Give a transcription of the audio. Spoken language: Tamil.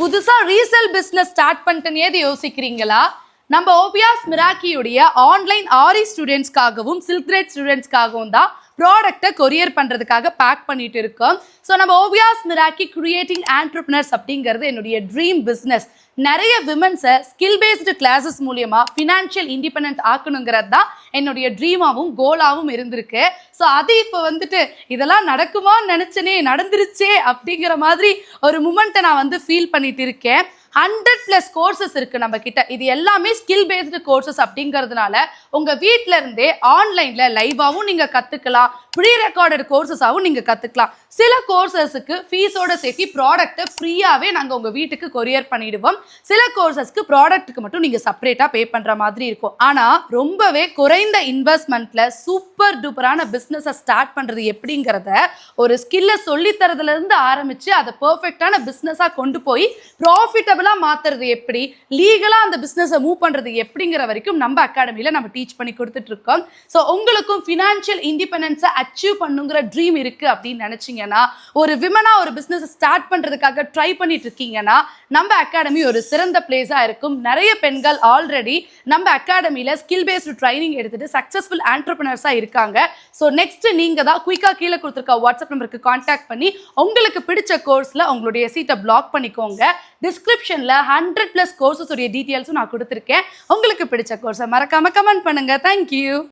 புதுசா ரீசேல் பிசினஸ் ஸ்டார்ட் பண்ணிட்டேன்னு யோசிக்கிறீங்களா? நம்ம ஓபியாஸ் மிராக்கியுடைய ஆன்லைன் ஆரி ஸ்டூடெண்ட்ஸ்க்காகவும் சில்க் த்ரெட் ஸ்டூடெண்ட்ஸ்க்காகவும் தான் ப்ராடக்ட்டை கொரியர் பண்ணுறதுக்காக பேக் பண்ணிட்டு இருக்கோம். ஸோ நம்ம ஓபியாஸ் மிராக்கி கிரியேட்டிங் ஆண்டர்பிரினர்ஸ் அப்படிங்கிறது என்னுடைய ட்ரீம் பிஸ்னஸ். நிறைய விமன்ஸை ஸ்கில் பேஸ்டு கிளாஸஸ் மூலியமா ஃபினான்ஷியல் இண்டிபெண்டன்ட் ஆக்கணுங்கிறது தான் என்னுடைய ட்ரீமாகவும் கோலாகவும் இருந்திருக்கு. ஸோ அது இப்போ இதெல்லாம் நடக்குமான்னு நினச்சனே, நடந்துருச்சே அப்படிங்கிற மாதிரி ஒரு மூமெண்ட்டை நான் ஃபீல் பண்ணிட்டு இருக்கேன். 100+ கோர்சஸ் இருக்கு நம்ம கிட்ட. இது எல்லாமே ஸ்கில் பேஸ்டு கோர்சஸ் அப்படிங்கிறதுனால உங்க வீட்டில இருந்தே ஆன்லைன்ல லைவாவும் நீங்க கத்துக்கலாம், ப்ரீ ரெக்கார்டட் கோர்சஸாவும் நீங்க கத்துக்கலாம். சில கோர்சஸ்க்கு ஃபீஸோட சேர்த்து ப்ராடக்ட்டை ஃப்ரீயாவே நாங்கள் உங்க வீட்டுக்கு கொரியர் பண்ணிடுவோம். சில கோர்சஸ்க்கு ப்ராடக்ட்டுக்கு மட்டும் நீங்க செப்பரேட்டா பே பண்ற மாதிரி இருக்கும். ஆனா ரொம்பவே குறைந்த இன்வெஸ்ட்மெண்ட்ல சூப்பர் டூப்பரான பிசினஸை ஸ்டார்ட் பண்றது எப்படிங்கிறத ஒரு ஸ்கில்லை சொல்லி தரதுல இருந்து ஆரம்பிச்சு அதை பெர்ஃபெக்டான பிசினஸா கொண்டு போய் ப்ராஃபிட்டபிள் மாத்துறது எப்படி, லீகலா அந்த பிசினஸை மூவ் பண்றது எப்படிங்கிற வரைக்கும் நம்ம அகாடமியில நம்ம டீச் பண்ணி கொடுத்துட்டு இருக்கோம். ஸோ உங்களுக்கும் ஃபினான்ஷியல் இண்டிபெண்டன்ஸை அச்சீவ் பண்ணுங்கிற ட்ரீம் இருக்கு அப்படின்னு நினைச்சீங்கன்னா, ஒரு விமனா ஒரு பிசினஸ் ஸ்டார்ட் பண்றதுக்காக ட்ரை பண்ணிட்டு இருக்கீங்கன்னா நம்ம அகாடமி ஒரு சிறந்த பிளேஸா இருக்கும். நிறைய பெண்கள் ஆல்ரெடி நம்ம அகாடமியில ஸ்கில் பேஸ்டு ட்ரைனிங் எடுத்துட்டு சக்சஸ்ஃபுல் ஆண்டர்பிரினர்ஸா இருக்காங்க. ஸோ நெக்ஸ்ட் நீங்க தான் குயிக்கா கீழே கொடுத்துருக்க வாட்ஸ்அப் நம்பருக்கு கான்டாக்ட் பண்ணி உங்களுக்கு பிடிச்ச கோர்ஸ்ல உங்களுடைய சீட்டை பிளாக் பண்ணிக்கோங்க. டிஸ்கிரிப்ஷன்ல 100+ கோர்சஸ் உடைய டீடைல்ஸும் நான் கொடுத்துருக்கேன். உங்களுக்கு பிடிச்ச கோர்ஸை மறக்காம கமெண்ட் பண்ணுங்க. தேங்க்யூ.